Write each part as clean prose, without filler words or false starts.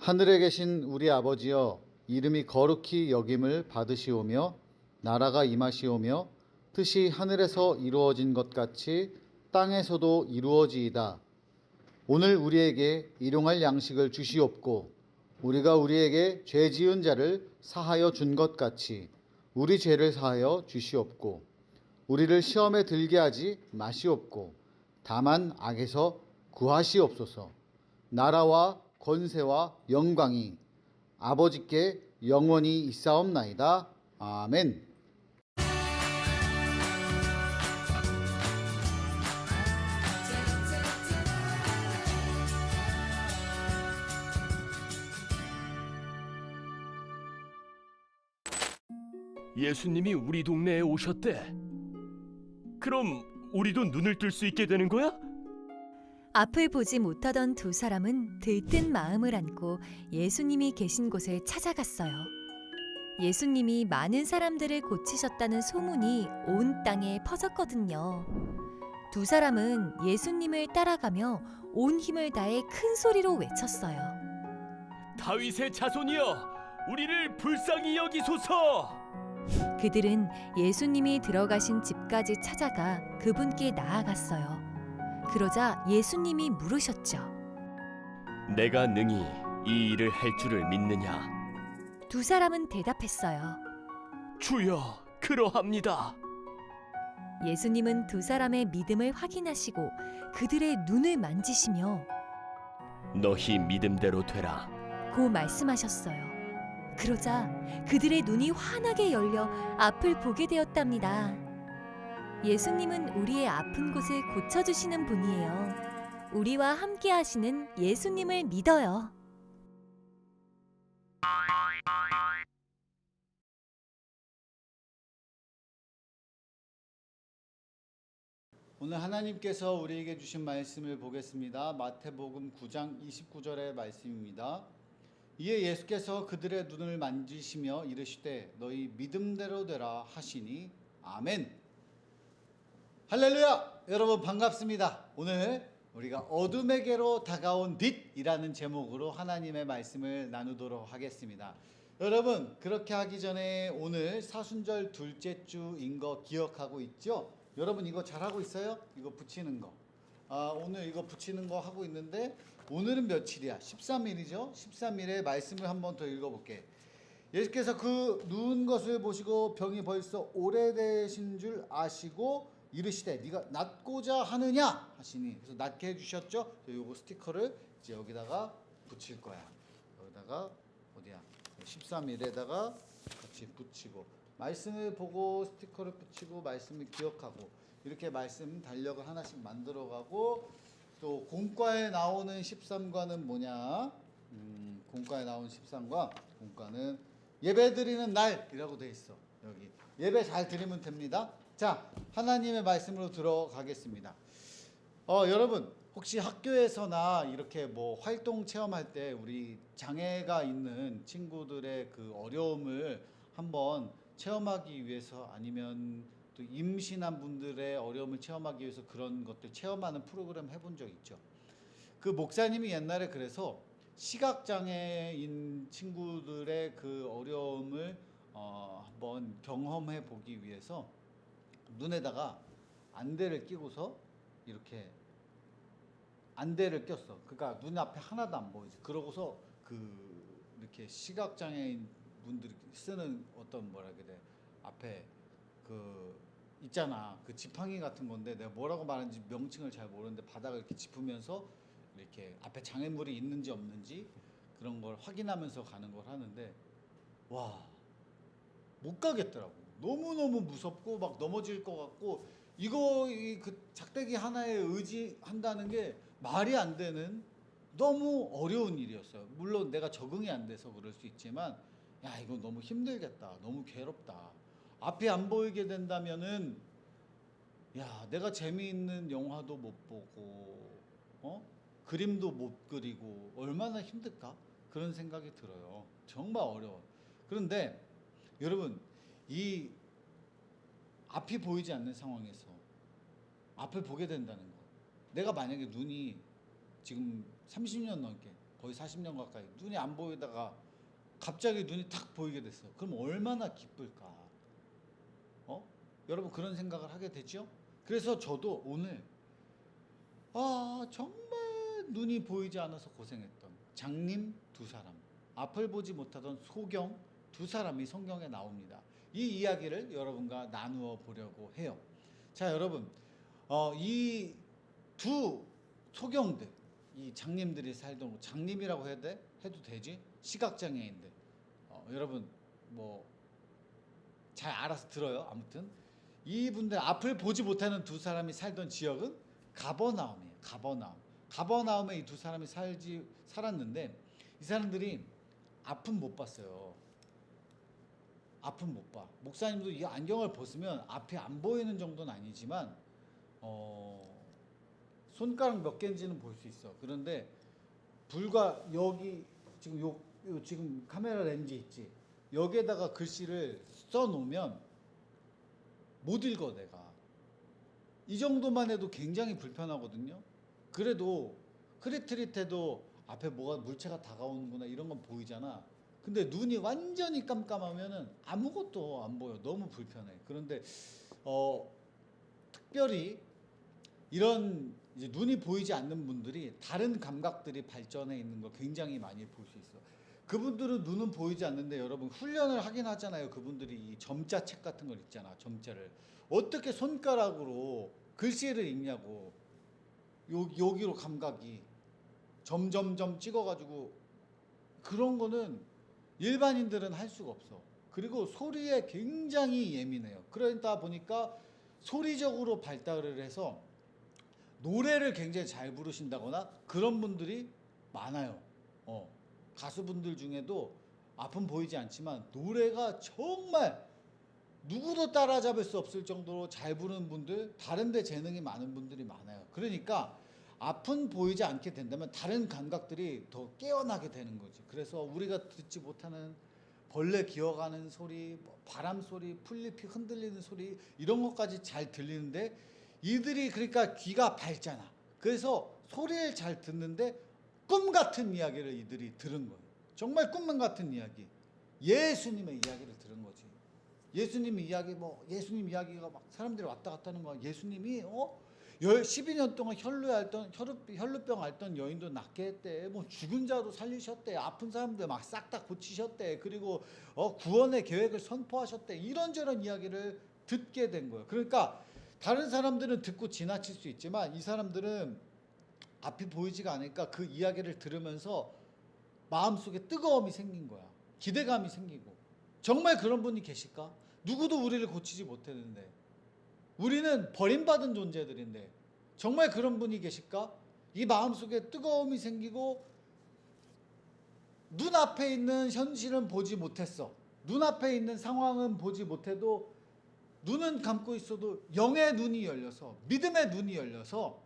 하늘에 계신 우리 아버지여, 이름이 거룩히 여김을 받으시오며 나라가 임하시오며 뜻이 하늘에서 이루어진 것 같이 땅에서도 이루어지이다. 오늘 우리에게 일용할 양식을 주시옵고 우리가 우리에게 죄 지은 자를 사하여 준 것 같이 우리 죄를 사하여 주시옵고 우리를 시험에 들게 하지 마시옵고 다만 악에서 구하시옵소서. 나라와 권세와 영광이 아버지께 영원히 있사옵나이다. 아멘. 예수님이 우리 동네에 오셨대. 그럼 우리도 눈을 뜰 수 있게 되는 거야? 앞을 보지 못하던 두 사람은 들뜬 마음을 안고 예수님이 계신 곳을 찾아갔어요. 예수님이 많은 사람들을 고치셨다는 소문이 온 땅에 퍼졌거든요. 두 사람은 예수님을 따라가며 온 힘을 다해 큰 소리로 외쳤어요. 다윗의 자손이여, 우리를 불쌍히 여기소서. 그들은 예수님이 들어가신 집까지 찾아가 그분께 나아갔어요. 그러자 예수님이 물으셨죠. 내가 능히 이 일을 할 줄을 믿느냐? 두 사람은 대답했어요. 주여, 그러합니다. 예수님은 두 사람의 믿음을 확인하시고 그들의 눈을 만지시며 너희 믿음대로 되라. 고 말씀하셨어요. 그러자 그들의 눈이 환하게 열려 앞을 보게 되었답니다. 예수님은 우리의 아픈 곳을 고쳐주시는 분이에요. 우리와 함께 하시는 예수님을 믿어요. 오늘 하나님께서 우리에게 주신 말씀을 보겠습니다. 마태복음 9장 29절의 말씀입니다. 이에 예수께서 그들의 눈을 만지시며 이르시되 너희 믿음대로 되라 하시니 아멘. 할렐루야! 여러분 반갑습니다. 오늘 우리가 어둠에게로 다가온 빛이라는 제목으로 하나님의 말씀을 나누도록 하겠습니다. 여러분, 그렇게 하기 전에 오늘 사순절 둘째 주인 거 기억하고 있죠? 여러분 이거 잘하고 있어요? 이거 붙이는 거. 오늘 이거 붙이는 거 하고 있는데 오늘은 며칠이야? 13일이죠? 13일에 말씀을 한번 더 읽어볼게. 예수께서 그 누운 것을 보시고 병이 벌써 오래되신 줄 아시고 이르시되 네가 낫고자 하느냐 하시니, 그래서 낫게 해주셨죠. 요거 스티커를 이제 여기다가 붙일 거야. 여기다가 어디야? 13일에다가 같이 붙이고 말씀을 보고 스티커를 붙이고 말씀을 기억하고 이렇게 말씀 달력을 하나씩 만들어가고, 또 공과에 나오는 13과는 뭐냐? 공과에 나오는 13과, 공과는 예배 드리는 날이라고 돼 있어. 여기 예배 잘 드리면 됩니다. 자, 하나님의 말씀으로 들어가겠습니다. 여러분 혹시 학교에서나 이렇게 뭐 활동 체험할 때 우리 장애가 있는 친구들의 그 어려움을 한번 체험하기 위해서, 아니면 또 임신한 분들의 어려움을 체험하기 위해서 그런 것들 체험하는 프로그램 해본 적 있죠. 그 목사님이 옛날에 그래서 시각장애인 친구들의 그 어려움을 한번 경험해 보기 위해서 눈에다가 안대를 끼고서 이렇게 안대를 꼈어. 그러니까 눈앞에 하나도 안 보이지. 그러고서 이렇게 시각장애인 분들이 쓰는 어떤 뭐라 그래, 앞에 있잖아, 그 지팡이 같은 건데 내가 뭐라고 말하는지 명칭을 잘 모르는데 바닥을 이렇게 짚으면서 이렇게 앞에 장애물이 있는지 없는지 그런 걸 확인하면서 가는 걸 하는데, 와, 못 가겠더라고. 너무너무 무섭고 막 넘어질 것 같고, 그 작대기 하나에 의지한다는 게 말이 안 되는 너무 어려운 일이었어요. 물론 내가 적응이 안 돼서 그럴 수 있지만, 야, 이거 너무 힘들겠다. 너무 괴롭다. 앞이 안 보이게 된다면은, 야, 내가 재미있는 영화도 못 보고, 그림도 못 그리고 얼마나 힘들까? 그런 생각이 들어요. 정말 어려워. 그런데 여러분, 이 앞이 보이지 않는 상황에서 앞을 보게 된다는 거. 내가 만약에 눈이 지금 30년 넘게 거의 40년 가까이 눈이 안 보이다가 갑자기 눈이 탁 보이게 됐어. 그럼 얼마나 기쁠까? 여러분 그런 생각을 하게 되죠? 그래서 저도 오늘 정말 눈이 보이지 않아서 고생했던 장님 두 사람, 앞을 보지 못하던 소경 두 사람이 성경에 나옵니다. 이 이야기를 여러분과 나누어 보려고 해요. 자, 여러분, 이 두 소경들, 이 장님들이 살던, 장님이라고 해도 되지? 시각장애인들. 여러분 뭐 잘 알아서 들어요. 아무튼 이분들 앞을 보지 못하는 두 사람이 살던 지역은 가버나움이에요. 가버나움에 이 두 사람이 살았는데 이 사람들이 아픔 못 봤어요. 아픔 못 봐. 목사님도 이 안경을 벗으면 앞이 안 보이는 정도는 아니지만 손가락 몇 개인지는 볼 수 있어. 그런데 불과 여기 지금 요 지금 카메라 렌즈 있지. 여기에다가 글씨를 써 놓으면 못 읽어 내가. 이 정도만 해도 굉장히 불편하거든요. 그래도 흐릿흐릿해도 앞에 뭐가 물체가 다가오는구나 이런 건 보이잖아. 근데 눈이 완전히 깜깜하면은 아무것도 안 보여. 너무 불편해. 그런데 특별히 이런 이제 눈이 보이지 않는 분들이 다른 감각들이 발전해 있는 걸 굉장히 많이 볼 수 있어. 그분들은 눈은 보이지 않는데 여러분 훈련을 하긴 하잖아요. 그분들이 이 점자 책 같은 걸 읽잖아. 점자를 어떻게 손가락으로 글씨를 읽냐고. 여기로 감각이 점점점 찍어가지고 그런 거는 일반인들은 할 수가 없어. 그리고 소리에 굉장히 예민해요. 그러다 보니까 소리적으로 발달을 해서 노래를 굉장히 잘 부르신다거나 그런 분들이 많아요. 가수분들 중에도 앞은 보이지 않지만 노래가 정말 누구도 따라잡을 수 없을 정도로 잘 부르는 분들, 다른 데 재능이 많은 분들이 많아요. 그러니까 앞은 보이지 않게 된다면 다른 감각들이 더 깨어나게 되는 거지. 그래서 우리가 듣지 못하는 벌레 기어가는 소리, 바람 소리, 풀잎이 흔들리는 소리 이런 것까지 잘 들리는데 이들이 그러니까 귀가 밝잖아. 그래서 소리를 잘 듣는데 꿈 같은 이야기를 이들이 들은 거예요. 정말 꿈만 같은 이야기. 예수님의 이야기를 들은 거지. 예수님 이야기 예수님 이야기가 막 사람들이 왔다 갔다 하는 거야. 예수님이 12년 동안 혈루병 앓던 여인도 낫게 했대. 죽은 자도 살리셨대. 아픈 사람들 막 싹 다 고치셨대. 그리고 구원의 계획을 선포하셨대. 이런저런 이야기를 듣게 된 거예요. 그러니까 다른 사람들은 듣고 지나칠 수 있지만 이 사람들은 앞이 보이지가 않으니까 그 이야기를 들으면서 마음속에 뜨거움이 생긴 거야. 기대감이 생기고. 정말 그런 분이 계실까? 누구도 우리를 고치지 못했는데 우리는 버림받은 존재들인데 정말 그런 분이 계실까? 이 마음속에 뜨거움이 생기고 눈앞에 있는 현실은 보지 못했어. 눈앞에 있는 상황은 보지 못해도 눈은 감고 있어도 영의 눈이 열려서 믿음의 눈이 열려서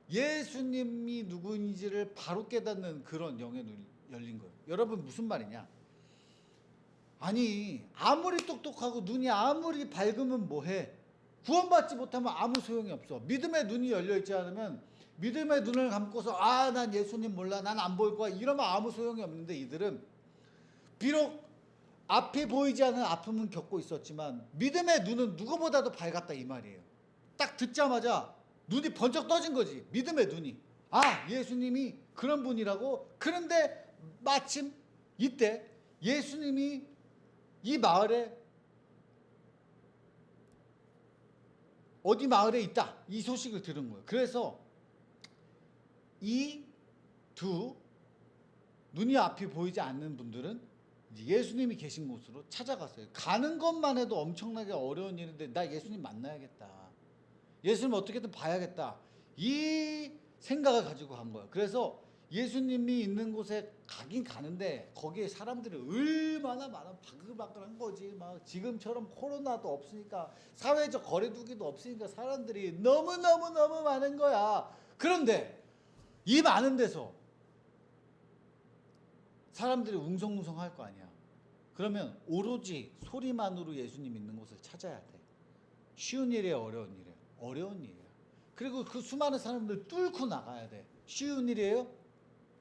예수님이 누구인지를 바로 깨닫는 그런 영의 눈이 열린 거예요. 여러분 무슨 말이냐? 아니 아무리 똑똑하고 눈이 아무리 밝으면 뭐해? 구원받지 못하면 아무 소용이 없어. 믿음의 눈이 열려있지 않으면 믿음의 눈을 감고서 난 예수님 몰라, 난 안 보일 거야 이러면 아무 소용이 없는데 이들은 비록 앞이 보이지 않는 아픔은 겪고 있었지만 믿음의 눈은 누구보다도 밝았다 이 말이에요. 딱 듣자마자 눈이 번쩍 떠진 거지. 믿음의 눈이. 예수님이 그런 분이라고. 그런데 마침 이때 예수님이 이 마을에 어디 마을에 있다 이 소식을 들은 거예요. 그래서 이 두 눈이 앞이 보이지 않는 분들은 예수님이 계신 곳으로 찾아갔어요. 가는 것만 해도 엄청나게 어려운 일인데 나 예수님 만나야겠다. 예수님 어떻게든 봐야겠다. 이 생각을 가지고 간 거예요. 그래서 예수님이 있는 곳에 가긴 가는데 거기에 사람들이 얼마나 많아 바글바글한 거지. 막 지금처럼 코로나도 없으니까 사회적 거리두기도 없으니까 사람들이 너무 많은 거야. 그런데 이 많은 데서 사람들이 웅성웅성 할 거 아니야. 그러면 오로지 소리만으로 예수님 있는 곳을 찾아야 돼. 쉬운 일이에요, 어려운 일이에요? 어려운 일이야. 그리고 그 수많은 사람들 뚫고 나가야 돼. 쉬운 일이에요?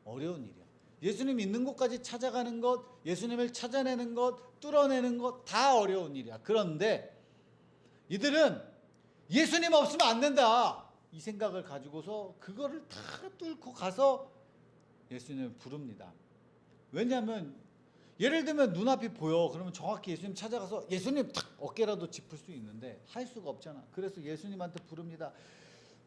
어려운 일이야. 예수님 있는 곳까지 찾아가는 것, 예수님을 찾아내는 것, 뚫어내는 것 다 어려운 일이야. 그런데 이들은 예수님 없으면 안 된다, 이 생각을 가지고서 그거를 다 뚫고 가서 예수님을 부릅니다. 왜냐하면 예를 들면 눈앞이 보여. 그러면 정확히 예수님 찾아가서 예수님 탁 어깨라도 짚을 수 있는데 할 수가 없잖아. 그래서 예수님한테 부릅니다.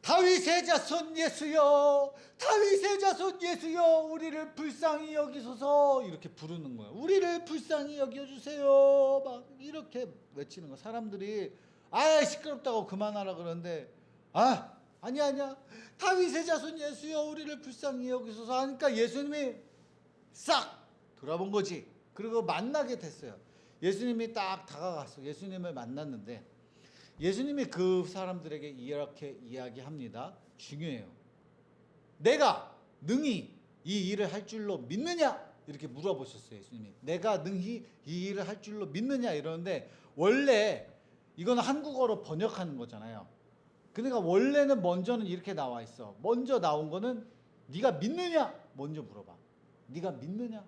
다윗의 자손 예수여, 다윗의 자손 예수여, 우리를 불쌍히 여기소서. 이렇게 부르는 거예요. 우리를 불쌍히 여겨주세요. 막 이렇게 외치는 거야. 사람들이 아 시끄럽다고 그만하라 그러는데 아니야 다윗의 자손 예수여, 우리를 불쌍히 여기소서 하니까 예수님이 싹 돌아본 거지. 그리고 만나게 됐어요. 예수님이 딱 다가가서 예수님을 만났는데 예수님이 그 사람들에게 이렇게 이야기합니다. 중요해요. 내가 능히 이 일을 할 줄로 믿느냐? 이렇게 물어보셨어요. 예수님이. 내가 능히 이 일을 할 줄로 믿느냐? 이러는데 원래 이건 한국어로 번역하는 거잖아요. 그러니까 원래는 먼저는 이렇게 나와 있어. 먼저 나온 거는 네가 믿느냐? 먼저 물어봐. 네가 믿느냐?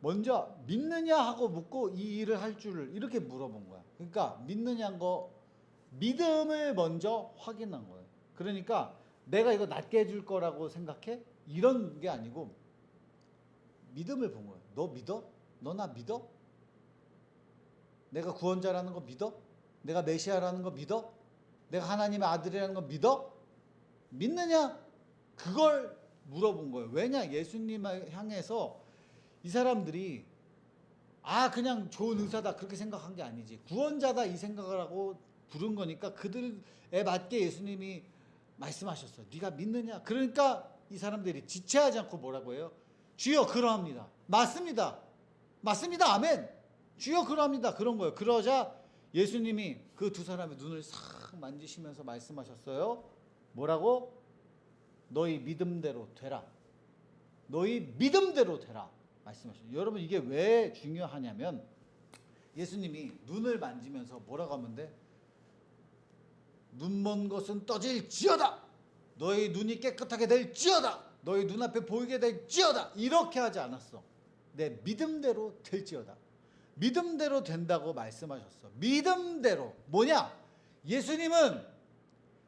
먼저 믿느냐 하고 묻고 이 일을 할 줄을 이렇게 물어본 거야. 그러니까 믿느냐는 거, 믿음을 먼저 확인한 거예요. 그러니까 내가 이거 낫게 해줄 거라고 생각해? 이런 게 아니고 믿음을 본 거예요. 너 믿어? 너 나 믿어? 내가 구원자라는 거 믿어? 내가 메시아라는 거 믿어? 내가 하나님의 아들이라는 거 믿어? 믿느냐? 그걸 물어본 거예요. 왜냐? 예수님을 향해서 이 사람들이 그냥 좋은 의사다 그렇게 생각한 게 아니지. 구원자다 이 생각을 하고 부른 거니까 그들에 맞게 예수님이 말씀하셨어요. 네가 믿느냐? 그러니까 이 사람들이 지체하지 않고 뭐라고 해요? 주여 그러합니다. 맞습니다. 맞습니다. 아멘. 주여 그러합니다. 그런 거예요. 그러자 예수님이 그 두 사람의 눈을 싹 만지시면서 말씀하셨어요. 뭐라고? 너희 믿음대로 되라. 너희 믿음대로 되라. 말씀하셨어요. 여러분 이게 왜 중요하냐면 예수님이 눈을 만지면서 뭐라고 하면 돼? 눈먼 것은 떠질지어다. 너희 눈이 깨끗하게 될지어다. 너희 눈앞에 보이게 될지어다. 이렇게 하지 않았어. 내 믿음대로 될지어다. 믿음대로 된다고 말씀하셨어. 믿음대로. 뭐냐? 예수님은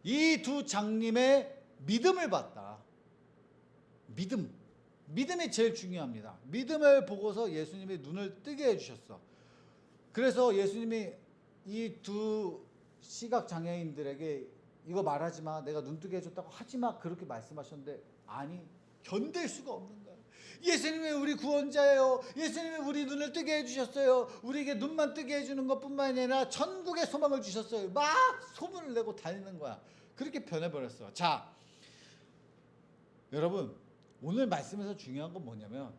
이 두 장님의 믿음을 봤다. 믿음이 제일 중요합니다. 믿음을 보고서 예수님이 눈을 뜨게 해주셨어. 그래서 예수님이 이 두 시각 장애인들에게 이거 말하지 마, 내가 눈 뜨게 해줬다고 하지 마, 그렇게 말씀하셨는데 아니, 견딜 수가 없는 거야. 예수님이 우리 구원자예요. 예수님이 우리 눈을 뜨게 해주셨어요. 우리에게 눈만 뜨게 해주는 것뿐만 아니라 천국의 소망을 주셨어요. 막 소문을 내고 다니는 거야. 그렇게 변해버렸어. 자, 여러분 오늘 말씀에서 중요한 건 뭐냐면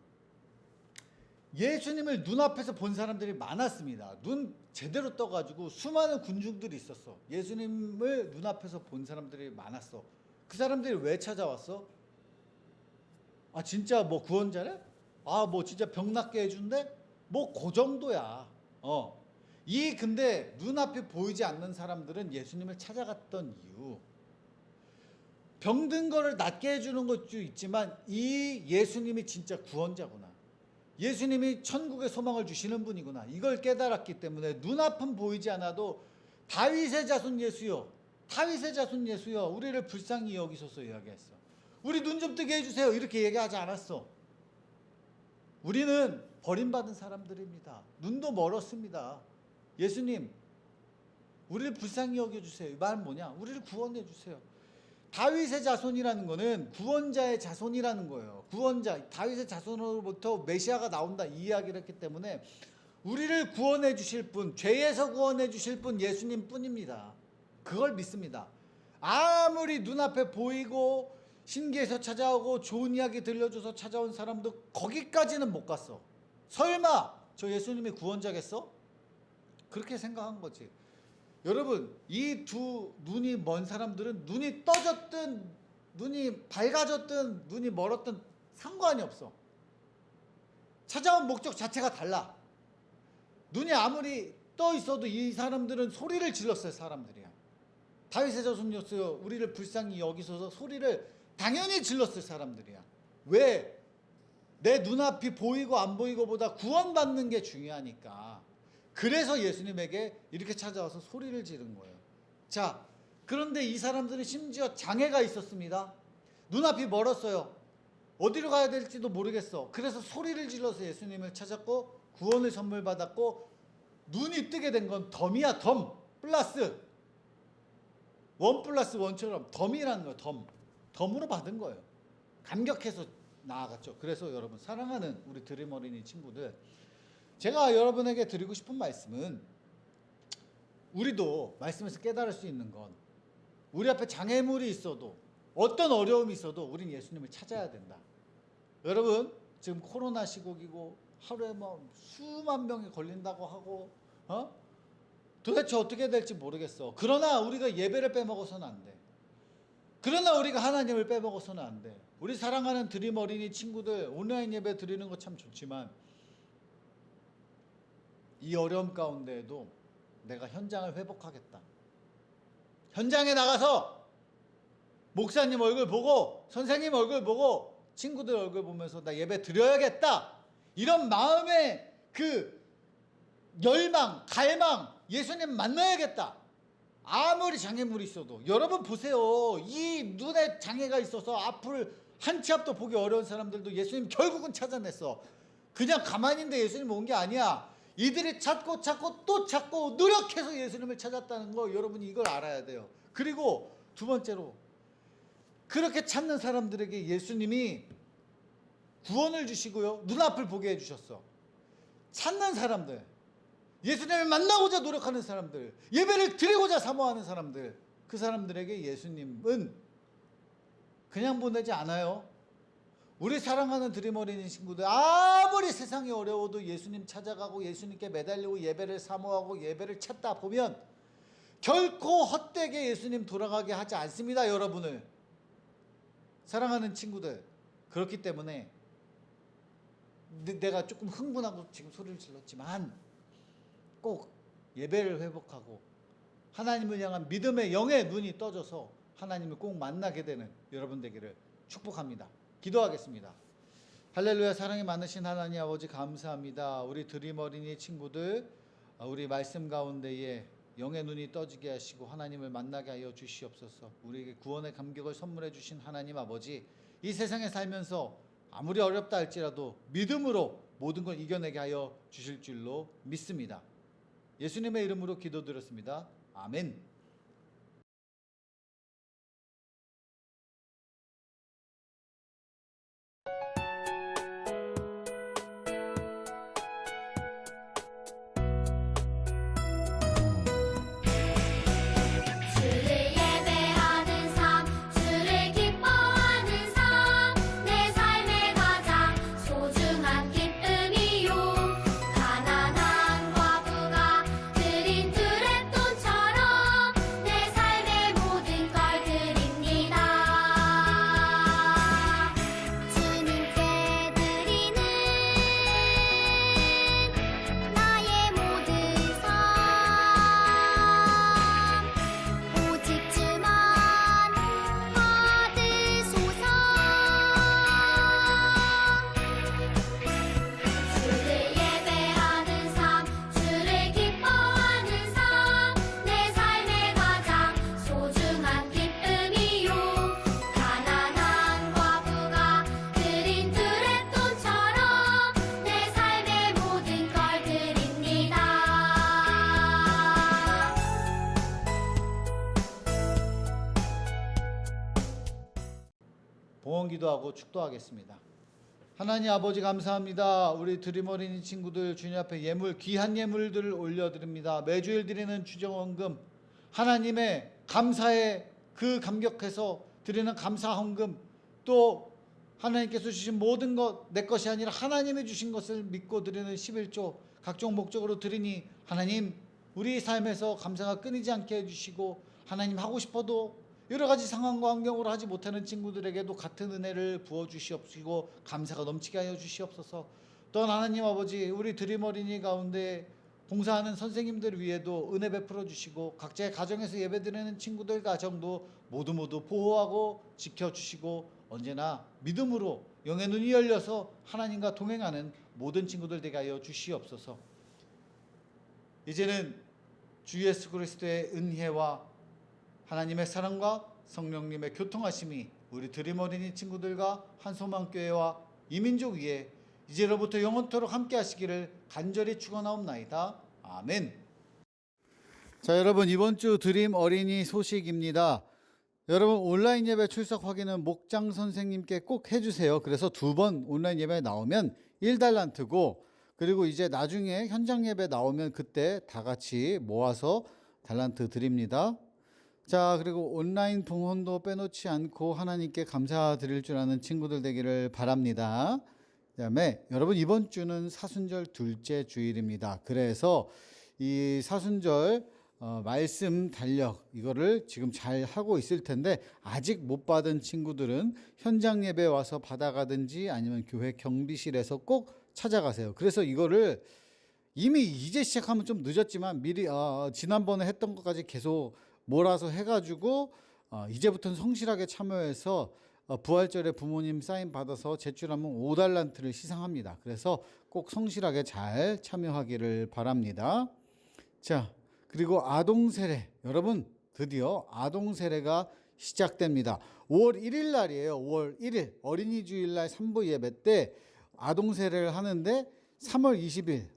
예수님을 눈앞에서 본 사람들이 많았습니다. 눈 제대로 떠가지고 수많은 군중들이 있었어. 예수님을 눈앞에서 본 사람들이 많았어. 그 사람들이 왜 찾아왔어? 진짜 뭐 구원자래? 뭐 진짜 병 낫게 해준대? 뭐 그 정도야. 근데 눈앞에 보이지 않는 사람들은 예수님을 찾아갔던 이유, 병든 거를 낫게 해주는 것도 있지만 이 예수님이 진짜 구원자구나, 예수님이 천국의 소망을 주시는 분이구나, 이걸 깨달았기 때문에 눈앞은 보이지 않아도 다윗의 자손 예수여, 다윗의 자손 예수여, 우리를 불쌍히 여기소서 이야기했어. 우리 눈 좀 뜨게 해주세요 이렇게 얘기하지 않았어. 우리는 버림받은 사람들입니다. 눈도 멀었습니다. 예수님 우리를 불쌍히 여겨주세요. 이 말은 뭐냐? 우리를 구원해 주세요. 다윗의 자손이라는 거는 구원자의 자손이라는 거예요. 구원자, 다윗의 자손으로부터 메시아가 나온다 이 이야기를 했기 때문에 우리를 구원해 주실 분, 죄에서 구원해 주실 분 예수님 뿐입니다. 그걸 믿습니다. 아무리 눈앞에 보이고 신기해서 찾아오고 좋은 이야기 들려줘서 찾아온 사람도 거기까지는 못 갔어. 설마 저 예수님이 구원자겠어? 그렇게 생각한 거지. 여러분 이 두 눈이 먼 사람들은 눈이 떠졌든 눈이 밝아졌든 눈이 멀었든 상관이 없어. 찾아온 목적 자체가 달라. 눈이 아무리 떠 있어도 이 사람들은 소리를 질렀어요. 사람들이야. 다윗의 자손이었어요. 우리를 불쌍히 여기소서 소리를 당연히 질렀을 사람들이야. 왜? 내 눈앞이 보이고 안 보이고보다 구원받는 게 중요하니까 그래서 예수님에게 이렇게 찾아와서 소리를 지른 거예요. 자, 그런데 이 사람들은 심지어 장애가 있었습니다. 눈앞이 멀었어요. 어디로 가야 될지도 모르겠어. 그래서 소리를 질러서 예수님을 찾았고 구원을 선물 받았고 눈이 뜨게 된 건 덤이야. 덤 플러스 원 플러스 원처럼 덤이라는 거예요. 덤으로 받은 거예요. 감격해서 나아갔죠. 그래서 여러분 사랑하는 우리 드림 어린이 친구들, 제가 여러분에게 드리고 싶은 말씀은 우리도 말씀에서 깨달을 수 있는 건 우리 앞에 장애물이 있어도 어떤 어려움이 있어도 우린 예수님을 찾아야 된다. 여러분 지금 코로나 시국이고 하루에 뭐 수만 명이 걸린다고 하고 도대체 어떻게 될지 모르겠어. 그러나 우리가 예배를 빼먹어서는 안 돼. 그러나 우리가 하나님을 빼먹어서는 안 돼. 우리 사랑하는 드림 어린이 친구들 온라인 예배 드리는 거 참 좋지만 이 어려움 가운데에도 내가 현장을 회복하겠다. 현장에 나가서 목사님 얼굴 보고 선생님 얼굴 보고 친구들 얼굴 보면서 나 예배 드려야겠다. 이런 마음의 그 열망, 갈망, 예수님 만나야겠다. 아무리 장애물이 있어도 여러분 보세요. 이 눈에 장애가 있어서 앞을 한 치 앞도 보기 어려운 사람들도 예수님 결국은 찾아냈어. 그냥 가만히 있는데 예수님 온 게 아니야. 이들이 찾고 또 찾고 노력해서 예수님을 찾았다는 거 여러분이 이걸 알아야 돼요. 그리고 두 번째로 그렇게 찾는 사람들에게 예수님이 구원을 주시고요. 눈앞을 보게 해주셨어. 찾는 사람들, 예수님을 만나고자 노력하는 사람들, 예배를 드리고자 사모하는 사람들, 그 사람들에게 예수님은 그냥 보내지 않아요. 우리 사랑하는 드림 어린이 친구들, 아무리 세상이 어려워도 예수님 찾아가고 예수님께 매달리고 예배를 사모하고 예배를 찾다 보면 결코 헛되게 예수님 돌아가게 하지 않습니다. 여러분을 사랑하는 친구들, 그렇기 때문에 내가 조금 흥분하고 지금 소리를 질렀지만 꼭 예배를 회복하고 하나님을 향한 믿음의 영의 눈이 떠져서 하나님을 꼭 만나게 되는 여러분 되기를 축복합니다. 기도하겠습니다. 할렐루야. 사랑이 많으신 하나님 아버지 감사합니다. 우리 드림 어린이 친구들 우리 말씀 가운데에 영의 눈이 떠지게 하시고 하나님을 만나게 하여 주시옵소서. 우리에게 구원의 감격을 선물해 주신 하나님 아버지, 이 세상에 살면서 아무리 어렵다 할지라도 믿음으로 모든 걸 이겨내게 하여 주실 줄로 믿습니다. 예수님의 이름으로 기도드렸습니다. 아멘. 주를 예배하는 삶, 주를 기뻐하는 삶, 내 삶의 가장 소중한 기쁨이요. 가난한 과부가 드린 두랩돈처럼 내 삶의 모든 걸 드립니다. 주님께 드리는 나의 모든 삶, 오직 주만 받으소서. 주를 예배하는 삶, 주를 기뻐하는 삶, 내 삶의 가장 소중한 기쁨이요. 가난한 과부가 드린 두랩돈처럼 내 삶의 모든 걸 드립니다. 봉헌 기도하고 축도하겠습니다. 하나님 아버지 감사합니다. 우리 드림 어린이 친구들 주님 앞에 예물, 귀한 예물들을 올려드립니다. 매주일 드리는 주정헌금, 하나님의 감사의 그 감격해서 드리는 감사 헌금, 또 하나님께서 주신 모든 것 내 것이 아니라 하나님이 주신 것을 믿고 드리는 11조 각종 목적으로 드리니 하나님 우리 삶에서 감사가 끊이지 않게 해주시고, 하나님 하고 싶어도 여러 가지 상황과 환경으로 하지 못하는 친구들에게도 같은 은혜를 부어주시옵시고 감사가 넘치게 하여 주시옵소서. 또 하나님 아버지, 우리 드림 어린이 가운데 봉사하는 선생님들 위에도 은혜 베풀어 주시고 각자의 가정에서 예배드리는 친구들 가정도 모두 보호하고 지켜주시고 언제나 믿음으로 영의 눈이 열려서 하나님과 동행하는 모든 친구들 되게 하여 주시옵소서. 이제는 주 예수 그리스도의 은혜와 하나님의 사랑과 성령님의 교통하심이 우리 드림 어린이 친구들과 한소망교회와 이민족 위에 이제로부터 영원토록 함께 하시기를 간절히 축원하옵나이다. 아멘. 자, 여러분, 이번 주 드림 어린이 소식입니다. 여러분, 온라인 예배 출석 확인은 목장 선생님께 꼭 해주세요. 그래서 2번 온라인 예배 나오면 1달란트고, 그리고 이제 나중에 현장 예배 나오면 그때 다 같이 모아서 달란트 드립니다. 자, 그리고 온라인 봉헌도 빼놓지 않고 하나님께 감사드릴 줄 아는 친구들 되기를 바랍니다. 그다음에 여러분, 이번 주는 사순절 둘째 주일입니다. 그래서 이 사순절 말씀 달력 이거를 지금 잘 하고 있을 텐데 아직 못 받은 친구들은 현장 예배 와서 받아가든지 아니면 교회 경비실에서 꼭 찾아가세요. 그래서 이거를 이미 이제 시작하면 좀 늦었지만 미리 지난번에 했던 것까지 계속 몰아서 해가지고 이제부터는 성실하게 참여해서 부활절에 부모님 사인 받아서 제출하면 5달란트를 시상합니다. 그래서 꼭 성실하게 잘 참여하기를 바랍니다. 자, 그리고 아동세례, 여러분 드디어 아동세례가 시작됩니다. 5월 1일 날이에요. 5월 1일 어린이 주일날 3부 예배 때 아동세례를 하는데 3월 20일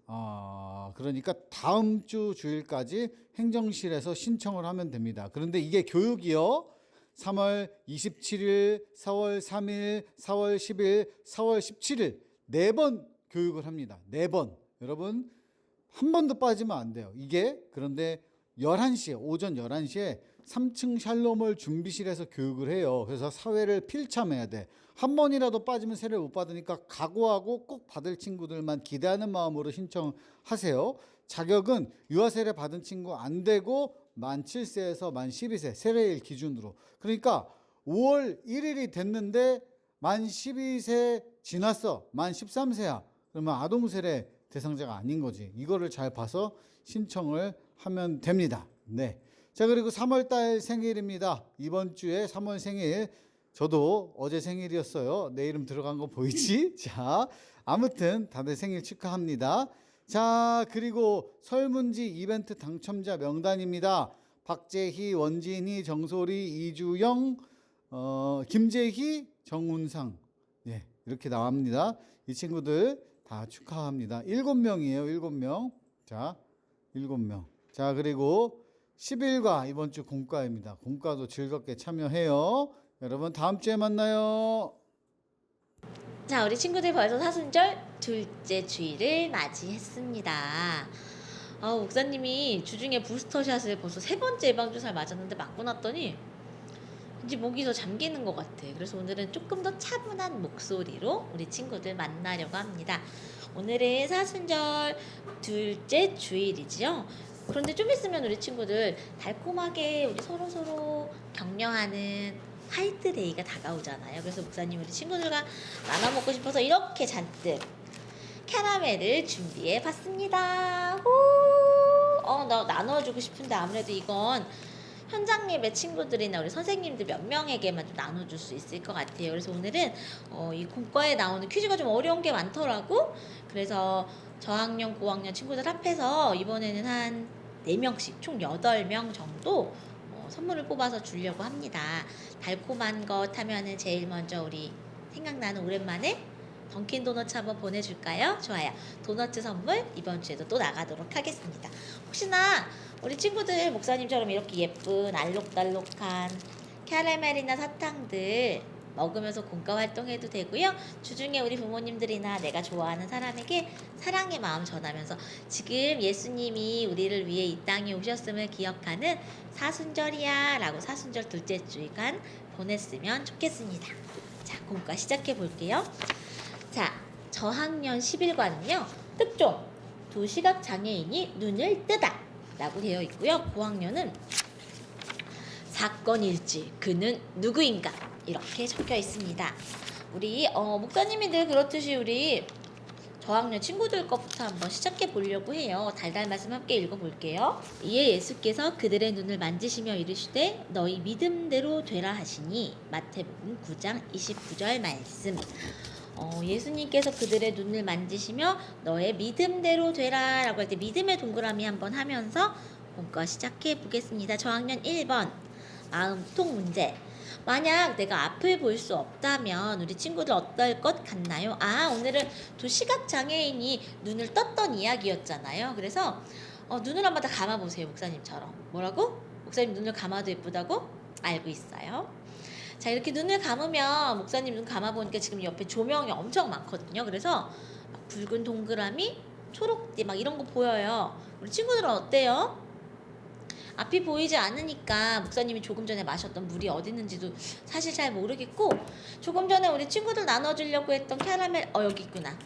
그러니까 다음 주 주일까지 행정실에서 신청을 하면 됩니다. 그런데 이게 교육이요, 3월 27일, 4월 3일, 4월 10일, 4월 17일 4번 교육을 합니다. 4번. 여러분 한 번도 빠지면 안 돼요. 이게 그런데 11시에 오전 11시에 3층 샬롬을 준비실에서 교육을 해요. 그래서 사회를 필참해야 돼. 한 번이라도 빠지면 세례를 못 받으니까 각오하고 꼭 받을 친구들만 기대하는 마음으로 신청하세요. 자격은 유아 세례 받은 친구 안 되고 만 7세에서 만 12세 세례일 기준으로. 그러니까 5월 1일이 됐는데 만 12세 지났어. 만 13세야. 그러면 아동 세례 대상자가 아닌 거지. 이거를 잘 봐서 신청을 하면 됩니다. 네. 자, 그리고 3월달 생일입니다. 이번 주에 3월 생일. 저도 어제 생일이었어요. 내 이름 들어간 거 보이지? 자, 아무튼 다들 생일 축하합니다. 자, 그리고 설문지 이벤트 당첨자 명단입니다. 박재희, 원진희, 정소리, 이주영, 김재희, 정운상. 예, 이렇게 나옵니다. 이 친구들 다 축하합니다. 7명이에요. 7명. 자, 7명. 자, 그리고 10일과 이번 주 공과입니다. 공과도 즐겁게 참여해요. 여러분 다음 주에 만나요. 자, 우리 친구들 벌써 사순절 둘째 주일을 맞이했습니다. 목사님이 주중에 부스터샷을 벌써 3번째 예방주사를 맞았는데 맞고 났더니 이제 목이 더 잠기는 것 같아. 그래서 오늘은 조금 더 차분한 목소리로 우리 친구들 만나려고 합니다. 오늘은 사순절 둘째 주일이지요. 그런데 좀 있으면 우리 친구들 달콤하게 우리 서로 격려하는 화이트데이가 다가오잖아요. 그래서 목사님 우리 친구들과 나눠 먹고 싶어서 이렇게 잔뜩 캐러멜을 준비해 봤습니다. 나 나눠주고 싶은데 아무래도 이건 현장 예배 친구들이나 우리 선생님들 몇 명에게만 좀 나눠줄 수 있을 것 같아요. 그래서 오늘은 이 공과에 나오는 퀴즈가 좀 어려운 게 많더라고. 그래서 저학년, 고학년 친구들 합해서 이번에는 한 4명씩 총 8명 정도 선물을 뽑아서 주려고 합니다. 달콤한 것 하면은 제일 먼저 우리 생각나는 오랜만에 던킨 도너츠 한번 보내줄까요? 좋아요. 도너츠 선물 이번 주에도 또 나가도록 하겠습니다. 혹시나 우리 친구들 목사님처럼 이렇게 예쁜 알록달록한 캐러멜이나 사탕들 먹으면서 공과 활동해도 되고요. 주중에 우리 부모님들이나 내가 좋아하는 사람에게 사랑의 마음 전하면서 지금 예수님이 우리를 위해 이 땅에 오셨음을 기억하는 사순절이야 라고 사순절 둘째 주간 보냈으면 좋겠습니다. 자, 공과 시작해 볼게요. 자, 저학년 11과는요. 특종, 두 시각장애인이 눈을 뜨다 라고 되어 있고요. 고학년은 사건 일지, 그는 누구인가 이렇게 적혀 있습니다. 우리 목사님이 늘 그렇듯이 우리 저학년 친구들 것부터 한번 시작해 보려고 해요. 달달 말씀 함께 읽어볼게요. 이에 예수께서 그들의 눈을 만지시며 이르시되 너희 믿음대로 되라 하시니 마태복음 9장 29절 말씀. 예수님께서 그들의 눈을 만지시며 너의 믿음대로 되라 라고 할 때 믿음의 동그라미 한번 하면서 본과 시작해 보겠습니다. 저학년 1번 마음통 문제. 만약 내가 앞을 볼 수 없다면 우리 친구들 어떨 것 같나요? 오늘은 두 시각장애인이 눈을 떴던 이야기였잖아요. 그래서 눈을 한번 다 감아보세요. 목사님처럼. 뭐라고? 목사님 눈을 감아도 예쁘다고? 알고 있어요. 자, 이렇게 눈을 감으면 목사님 눈 감아보니까 지금 옆에 조명이 엄청 많거든요. 그래서 막 붉은 동그라미, 초록띠 막 이런 거 보여요. 우리 친구들은 어때요? 앞이 보이지 않으니까 목사님이 조금 전에 마셨던 물이 어디 있는지도 사실 잘 모르겠고, 조금 전에 우리 친구들 나눠주려고 했던 캐러멜 여기 있구나.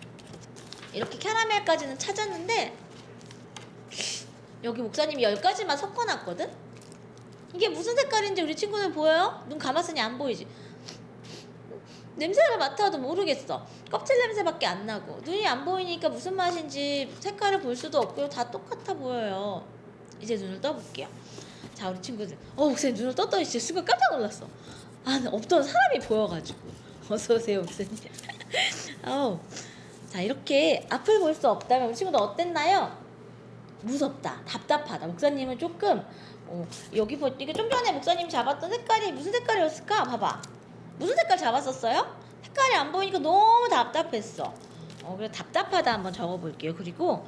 이렇게 캐러멜까지는 찾았는데 여기 목사님이 10가지만 섞어놨거든? 이게 무슨 색깔인지 우리 친구들 보여요? 눈 감았으니 안 보이지? 냄새를 맡아도 모르겠어. 껍질 냄새밖에 안 나고 눈이 안 보이니까 무슨 맛인지 색깔을 볼 수도 없고요. 다 똑같아 보여요. 이제 눈을 떠볼게요. 자, 우리 친구들 목사님 눈을 떴더니 진짜 순간 깜짝 놀랐어. 없던 사람이 보여가지고. 어서오세요 목사님. 자, 이렇게 앞을 볼 수 없다면 우리 친구들 어땠나요? 무섭다, 답답하다. 목사님은 조금 여기 이게 좀 전에 목사님 잡았던 색깔이 무슨 색깔이었을까? 봐봐. 무슨 색깔 잡았었어요? 색깔이 안 보이니까 너무 답답했어. 그래 답답하다 한번 적어볼게요. 그리고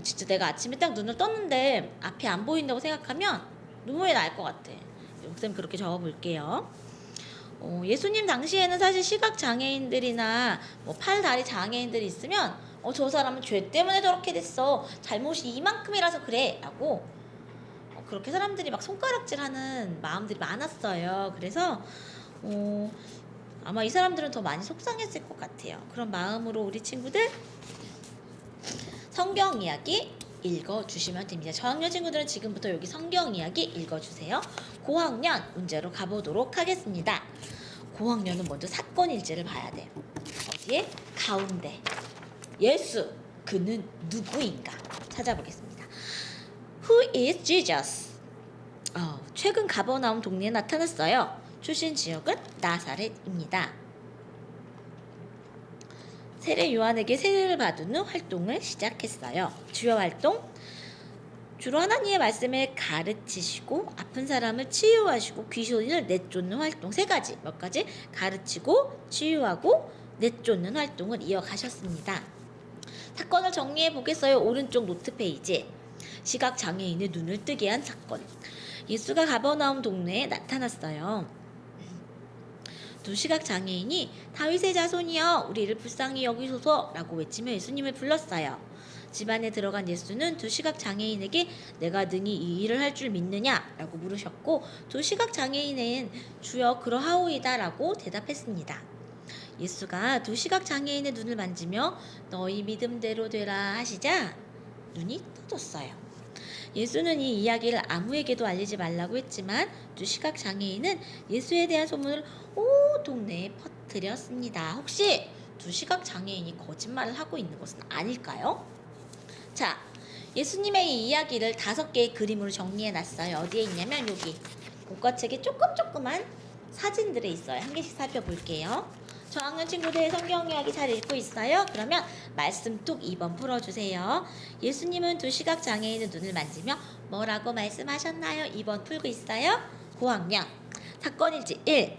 진짜 내가 아침에 딱 눈을 떴는데 앞이 안 보인다고 생각하면 눈물이 날 것 같아. 목사님 그렇게 적어볼게요. 예수님 당시에는 사실 시각장애인들이나 팔, 다리 장애인들이 있으면 저 사람은 죄 때문에 저렇게 됐어. 잘못이 이만큼이라서 그래. 라고 그렇게 사람들이 막 손가락질하는 마음들이 많았어요. 그래서 아마 이 사람들은 더 많이 속상했을 것 같아요. 그런 마음으로 우리 친구들 성경 이야기 읽어주시면 됩니다. 저학년 친구들은 지금부터 여기 성경 이야기 읽어주세요. 고학년 문제로 가보도록 하겠습니다. 고학년은 먼저 사건 일지를 봐야 돼요. 어디에? 가운데. 예수, 그는 누구인가? 찾아보겠습니다. Who is Jesus? 최근 가버나움 동네에 나타났어요. 출신 지역은 나사렛입니다. 세례 요한에게 세례를 받은 후 활동을 시작했어요. 주요 활동, 주로 하나님의 말씀을 가르치시고 아픈 사람을 치유하시고 귀신을 내쫓는 활동 3가지, 몇 가지? 가르치고 치유하고 내쫓는 활동을 이어가셨습니다. 사건을 정리해 보겠어요. 오른쪽 노트 페이지. 시각장애인의 눈을 뜨게 한 사건. 예수가 가버나움 동네에 나타났어요. 두 시각장애인이 다윗의 자손이여 우리를 불쌍히 여기소서 라고 외치며 예수님을 불렀어요. 집안에 들어간 예수는 두 시각장애인에게 내가 능히 이 일을 할 줄 믿느냐? 라고 물으셨고 두 시각장애인은 주여 그러하오이다 라고 대답했습니다. 예수가 두 시각장애인의 눈을 만지며 너희 믿음대로 되라 하시자 눈이 떠졌어요. 예수는 이 이야기를 아무에게도 알리지 말라고 했지만 두 시각장애인은 예수에 대한 소문을 온 동네에 퍼뜨렸습니다. 혹시 두 시각장애인이 거짓말을 하고 있는 것은 아닐까요? 자, 예수님의 이 이야기를 5개의 그림으로 정리해놨어요. 어디에 있냐면 여기 복과책에 조그만 사진들이 있어요. 한 개씩 살펴볼게요. 저학년 친구들 성경 이야기 잘 읽고 있어요? 그러면 말씀 톡 2번 풀어주세요. 예수님은 두 시각장애인의 눈을 만지며 뭐라고 말씀하셨나요? 2번 풀고 있어요. 고학년 사건일지 1.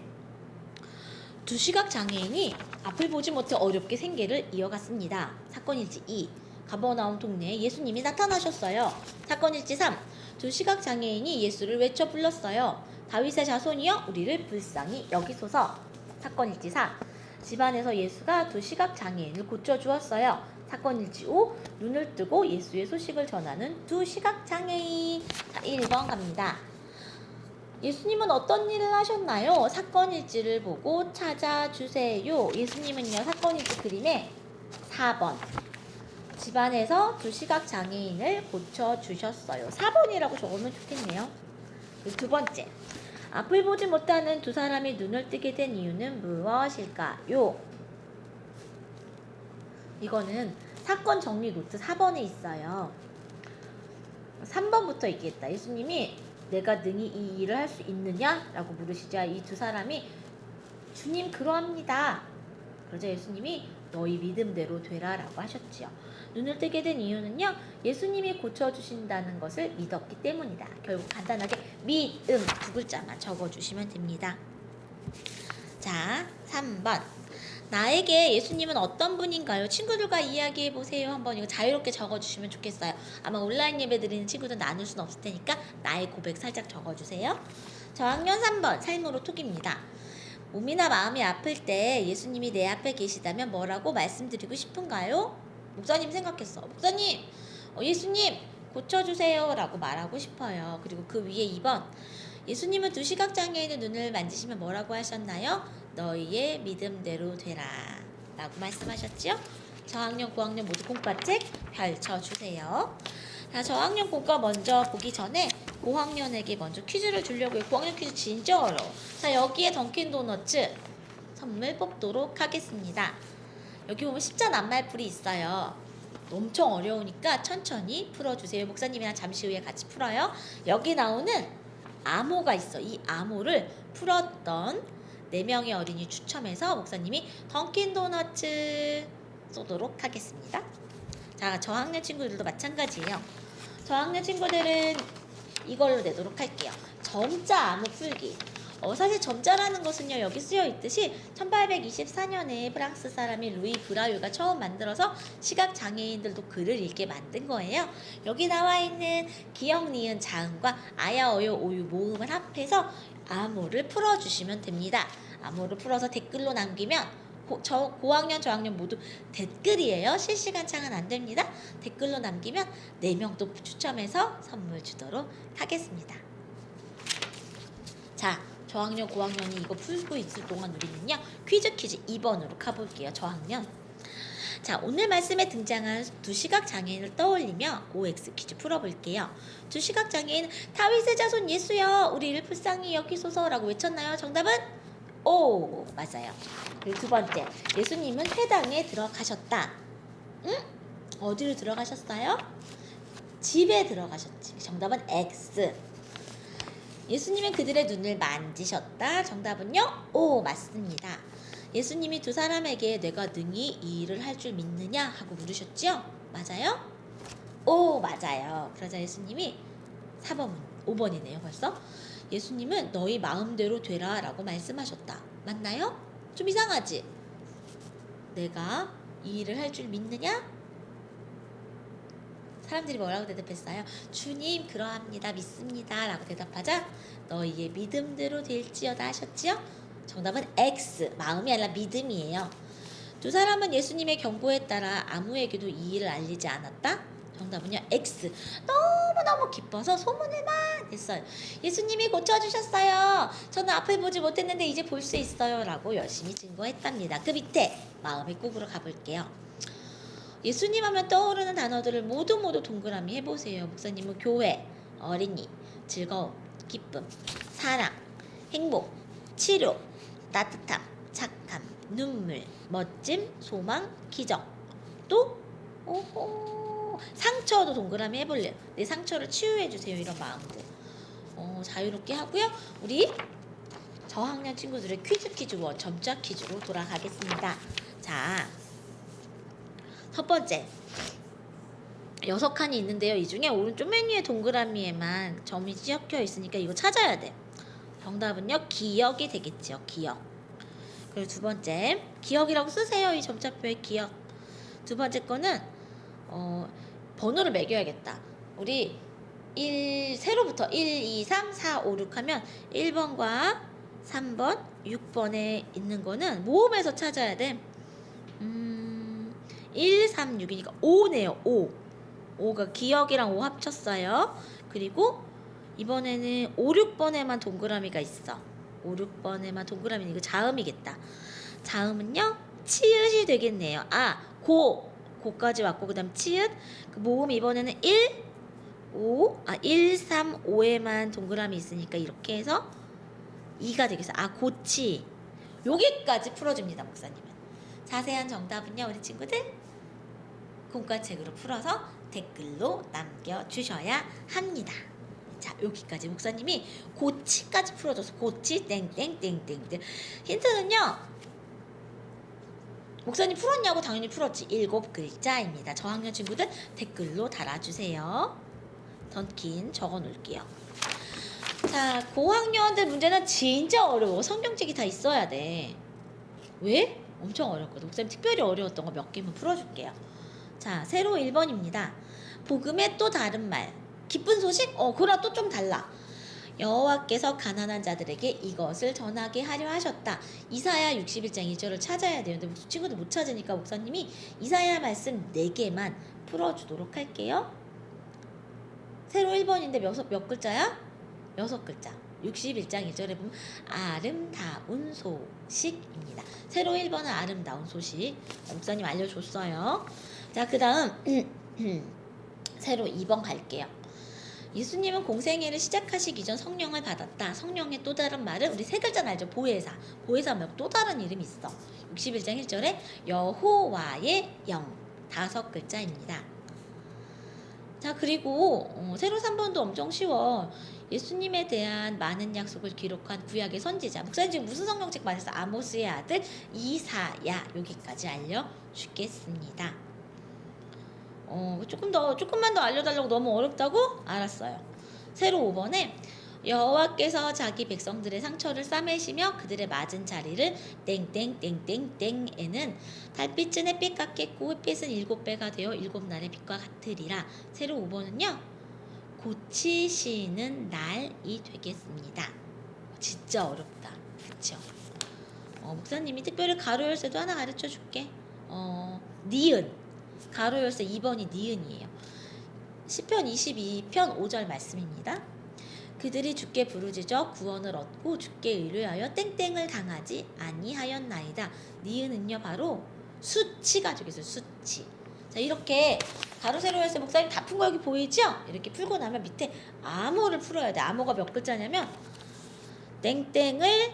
두 시각장애인이 앞을 보지 못해 어렵게 생계를 이어갔습니다. 사건일지 2. 가버나움 동네에 예수님이 나타나셨어요. 사건일지 3. 두 시각장애인이 예수를 외쳐 불렀어요. 다윗의 자손이여 우리를 불쌍히 여기소서. 사건일지 4. 집안에서 예수가 두 시각장애인을 고쳐주었어요. 사건일지 5. 눈을 뜨고 예수의 소식을 전하는 두 시각장애인. 자, 1번 갑니다. 예수님은 어떤 일을 하셨나요? 사건일지를 보고 찾아주세요. 예수님은요, 사건일지 그림에 4번. 집안에서 두 시각장애인을 고쳐주셨어요. 4번이라고 적으면 좋겠네요. 그리고 2번째. 앞을 보지 못하는 두 사람이 눈을 뜨게 된 이유는 무엇일까요? 이거는 사건 정리 노트 4번에 있어요. 3번부터 얘기했다. 예수님이 내가 능히 이 일을 할 수 있느냐? 라고 물으시자 이 두 사람이 주님 그러합니다. 그러자 예수님이 너희 믿음대로 되라라고 하셨지요. 눈을 뜨게 된 이유는요, 예수님이 고쳐주신다는 것을 믿었기 때문이다. 결국 간단하게 믿음 두 글자만 적어주시면 됩니다. 자, 3번. 나에게 예수님은 어떤 분인가요? 친구들과 이야기해보세요. 한번 이거 자유롭게 적어주시면 좋겠어요. 아마 온라인 예배 드리는 친구들 나눌 수는 없을 테니까 나의 고백 살짝 적어주세요. 저학년 3번 삶으로 톡입니다. 몸이나 마음이 아플 때 예수님이 내 앞에 계시다면 뭐라고 말씀드리고 싶은가요? 목사님 생각했어. 목사님, 예수님 고쳐주세요 라고 말하고 싶어요. 그리고 그 위에 2번. 예수님은 두 시각장애인의 눈을 만지시면 뭐라고 하셨나요? 너희의 믿음대로 되라 라고 말씀하셨죠? 저학년, 고학년 모두 공과책 펼쳐주세요. 자, 저학년 공과 먼저 보기 전에 고학년에게 먼저 퀴즈를 주려고 해요. 고학년 퀴즈 진짜 어려워. 자, 여기에 던킨도너츠 선물 뽑도록 하겠습니다. 여기 보면 십자 낱말풀이 있어요. 엄청 어려우니까 천천히 풀어주세요. 목사님이랑 잠시 후에 같이 풀어요. 여기 나오는 암호가 있어. 이 암호를 풀었던 4명의 어린이 추첨해서 목사님이 던킨도너츠 쏘도록 하겠습니다. 자, 저학년 친구들도 마찬가지예요. 저학년 친구들은 이걸로 내도록 할게요. 점자 암호 풀기. 사실 점자라는 것은요, 여기 쓰여 있듯이 1824년에 프랑스 사람이 루이 브라유가 처음 만들어서 시각장애인들도 글을 읽게 만든 거예요. 여기 나와 있는 기역, 니은, 자음과 아야, 어요, 오유 모음을 합해서 암호를 풀어주시면 됩니다. 암호를 풀어서 댓글로 남기면 고학년, 저학년 모두 댓글이에요. 실시간 창은 안 됩니다. 댓글로 남기면 4명 또 추첨해서 선물 주도록 하겠습니다. 자, 저학년, 고학년이 이거 풀고 있을 동안 우리는요, 퀴즈 2번으로 가볼게요. 저학년. 자, 오늘 말씀에 등장한 두 시각장애인을 떠올리며 OX 퀴즈 풀어볼게요. 두 시각장애인 다윗의 자손 예수여 우리를 불쌍히 여기소서라고 외쳤나요? 정답은 O 맞아요. 그리고 두 번째, 예수님은 회당에 들어가셨다. 응? 어디로 들어가셨어요? 집에 들어가셨지. 정답은 X. 예수님은 그들의 눈을 만지셨다. 정답은요? O 맞습니다. 예수님이 두 사람에게 내가 능히 이 일을 할 줄 믿느냐 하고 물으셨죠? 맞아요? O 맞아요. 그러자 예수님이 5번이네요 벌써. 예수님은 너희 마음대로 되라 라고 말씀하셨다. 맞나요? 좀 이상하지? 내가 이 일을 할 줄 믿느냐? 사람들이 뭐라고 대답했어요? 주님 그러합니다. 믿습니다 라고 대답하자 너희의 믿음대로 될지어다 하셨지요? 정답은 X. 마음이 아니라 믿음이에요. 두 사람은 예수님의 경고에 따라 아무에게도 이 일을 알리지 않았다. 정답은요 X. 너무너무 기뻐서 소문을 막 냈어요. 예수님이 고쳐주셨어요. 저는 앞을 보지 못했는데 이제 볼 수 있어요 라고 열심히 증거했답니다. 그 밑에 마음의 꾹으로 가볼게요. 예수님 하면 떠오르는 단어들을 모두 동그라미 해보세요. 목사님은 교회, 어린이, 즐거움, 기쁨, 사랑, 행복, 치료, 따뜻함, 착함, 눈물, 멋짐, 소망, 기적. 또 상처도 동그라미 해볼래요. 내 상처를 치유해주세요. 이런 마음들 자유롭게 하고요. 우리 저학년 친구들의 퀴즈 1 점자 퀴즈로 돌아가겠습니다. 자, 첫 번째 6칸이 있는데요. 이 중에 오른쪽 맨 위에 동그라미에만 점이 찍혀 있으니까 이거 찾아야 돼. 정답은요 기억이 되겠죠. 기억. 그리고 두 번째 기억이라고 쓰세요. 이 점자표에 기억. 두 번째 거는 번호를 매겨야겠다. 우리 세로부터 1, 2, 3, 4, 5, 6 하면 1번과 3번, 6번에 있는 거는 모음에서 찾아야 돼. 1, 3, 6이니까 5네요. 5가 기억이랑 5 합쳤어요. 그리고 이번에는 5, 6번에만 동그라미가 있어. 5, 6번에만 동그라미는 이거 자음이겠다. 자음은요 치읓이 되겠네요. 고까지 왔고 그 다음 치읓. 그 모음 이번에는 1, 3, 5에만 동그라미 있으니까 이렇게 해서 2가 되겠어. 고치. 여기까지 풀어줍니다. 목사님은. 자세한 정답은요 우리 친구들 공과책으로 풀어서 댓글로 남겨주셔야 합니다. 자, 여기까지 목사님이 고치까지 풀어줘서 고치 땡땡땡땡땡. 힌트는요 목사님 풀었냐고 당연히 풀었지. 7글자입니다. 저학년 친구들 댓글로 달아주세요. 던킨 적어 놓을게요. 자, 고학년들 문제는 진짜 어려워. 성경책이 다 있어야 돼. 왜? 엄청 어렵거든. 목사님 특별히 어려웠던 거 몇 개만 풀어줄게요. 자, 세로 1번입니다. 복음의 또 다른 말. 기쁜 소식? 그랑 또 좀 달라. 여호와께서 가난한 자들에게 이것을 전하게 하려 하셨다. 이사야 61장 1절을 찾아야 돼요. 근데 친구들 못 찾으니까 목사님이 이사야 말씀 4개만 풀어주도록 할게요. 세로 1번인데 몇 글자야? 6글자. 61장 1절에 보면 아름다운 소식입니다. 세로 1번은 아름다운 소식. 목사님 알려줬어요. 자, 그 다음 세로 2번 갈게요. 예수님은 공생애를 시작하시기 전 성령을 받았다. 성령의 또 다른 말은 우리 3글자 알죠? 보혜사. 보혜사 말고 또 다른 이름이 있어. 61장 1절에 여호와의 영. 5글자입니다. 자, 그리고 세로 3번도 엄청 쉬워. 예수님에 대한 많은 약속을 기록한 구약의 선지자. 목사님 지금 무슨 성경책 맞았어? 아모스의 아들 이사야. 여기까지 알려주겠습니다. 조금만 더 알려달라고. 너무 어렵다고? 알았어요. 세로 5번에 여호와께서 자기 백성들의 상처를 싸매시며 그들의 맞은 자리를 땡땡땡땡땡에는 달빛은 햇빛 같겠고 햇빛은 7배가 되어 7날의 빛과 같으리라. 세로 5번은요, 고치시는 날이 되겠습니다. 진짜 어렵다. 그쵸? 목사님이 특별히 가로 열쇠도 하나 가르쳐 줄게. 니은. 가로 열쇠 2번이 니은이에요. 시편 22편 5절 말씀입니다. 그들이 주께 부르짖어 구원을 얻고 주께 의뢰하여 땡땡을 당하지 아니하였나이다. 니은은요 바로 수치가 되겠어요. 수치. 자, 이렇게 가로 세로 열쇠 목사님 다 푼 거 여기 보이죠? 이렇게 풀고 나면 밑에 암호를 풀어야 돼. 암호가 몇 글자냐면 땡땡을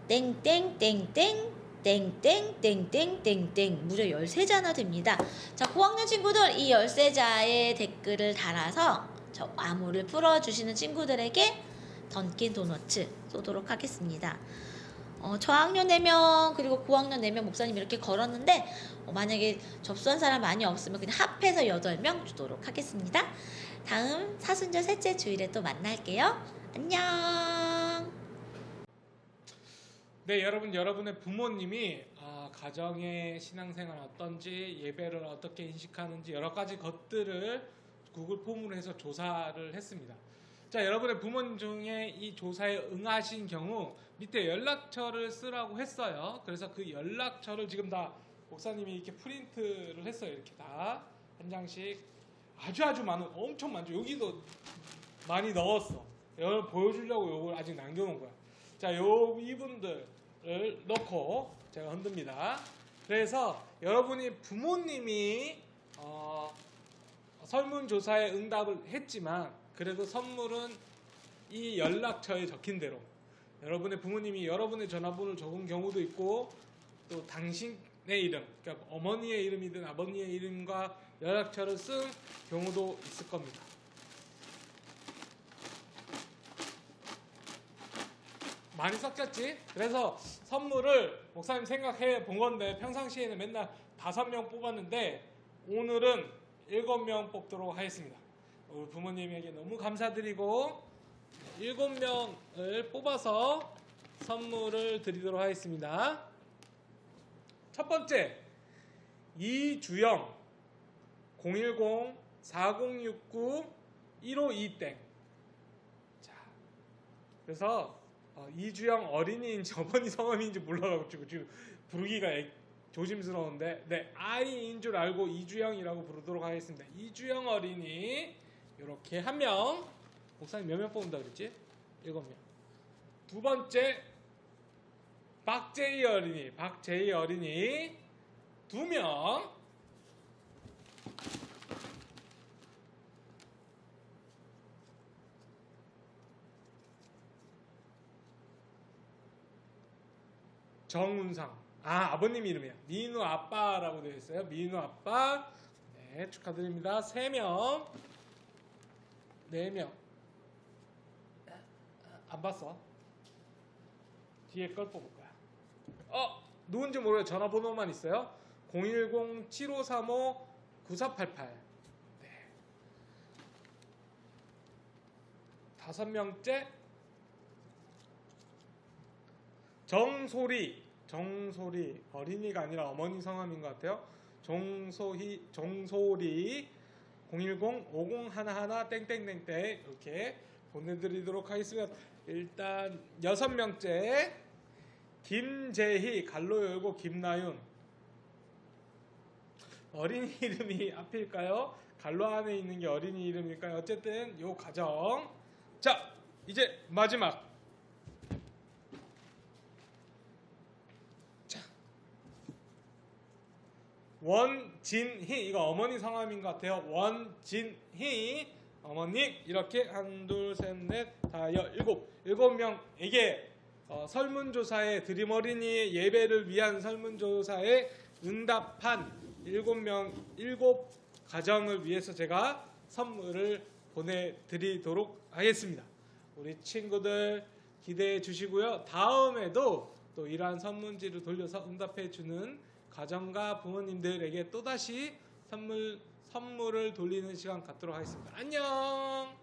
땡땡땡땡 땡땡땡땡땡땡 무려 13자나 됩니다. 자, 고학년 친구들 이 13자의 댓글을 달아서 저 암호를 풀어주시는 친구들에게 던킨 도너츠 쏘도록 하겠습니다. 저학년 4명 그리고 고학년 4명 목사님 이렇게 걸었는데 만약에 접수한 사람 많이 없으면 그냥 합해서 8명 주도록 하겠습니다. 다음 사순절 셋째 주일에 또 만날게요. 안녕. 네, 여러분의 부모님이 가정의 신앙생활 어떤지, 예배를 어떻게 인식하는지 여러 가지 것들을 구글 폼으로 해서 조사를 했습니다. 자, 여러분의 부모님 중에 이 조사에 응하신 경우 밑에 연락처를 쓰라고 했어요. 그래서 그 연락처를 지금 다 목사님이 이렇게 프린트를 했어요. 이렇게 다 한 장씩 아주 많은, 엄청 많죠. 여기도 많이 넣었어. 여러분 보여주려고 요걸 아직 남겨놓은 거야. 자, 이분들을 넣고 제가 흔듭니다. 그래서 여러분이 부모님이 설문조사에 응답을 했지만 그래도 선물은 이 연락처에 적힌 대로 여러분의 부모님이 여러분의 전화번호를 적은 경우도 있고 또 당신의 이름, 그러니까 어머니의 이름이든 아버님의 이름과 연락처를 쓴 경우도 있을 겁니다. 많이 섞였지? 그래서 선물을 목사님 생각해 본 건데 평상시에는 맨날 5명 뽑았는데 오늘은 7명 뽑도록 하겠습니다. 우리 부모님에게 너무 감사드리고 7명을 뽑아서 선물을 드리도록 하겠습니다. 첫 번째, 이주영 010-4069-1522땡. 자, 그래서 이주영 어린이인지 어머니 성함인지 몰라가지고 지금 부르기가 조심스러운데, 네, 아이인 줄 알고 이주영이라고 부르도록 하겠습니다. 이주영 어린이 이렇게 한 명. 목사님 몇 명 뽑는다 그랬지? 7명. 두 번째, 박재희 어린이 2명. 정운상, 아버님 이름이야. 민우 아빠라고 되어 있어요. 민우 아빠. 네, 축하드립니다. 3명. 4명. 안 봤어? 뒤에 걸 뽑을 거야. 누군지 모르게 전화번호만 있어요. 010-7535-9488. 네. 5명째 정소리 어린이가 아니라 어머니 성함인 것 같아요. 정소리 010-5011 땡땡땡땡 이렇게 보내드리도록 하겠습니다. 일단 6명째 김재희 갈로 열고 김나윤. 어린이 이름이 앞일까요? 갈로 안에 있는 게 어린이 이름일까요? 어쨌든 요 가정. 자, 이제 마지막. 자, 원진희. 이거 어머니 성함인 것 같아요. 원진희 어머님. 이렇게 1, 2, 3, 4, 5, 7명에게 설문조사에 드림 어린이의 예배를 위한 설문조사에 응답한 7 가정을 위해서 제가 선물을 보내드리도록 하겠습니다. 우리 친구들 기대해 주시고요. 다음에도 또 이러한 선문지를 돌려서 응답해 주는 가정과 부모님들에게 또다시 선물을 돌리는 시간 갖도록 하겠습니다. 안녕.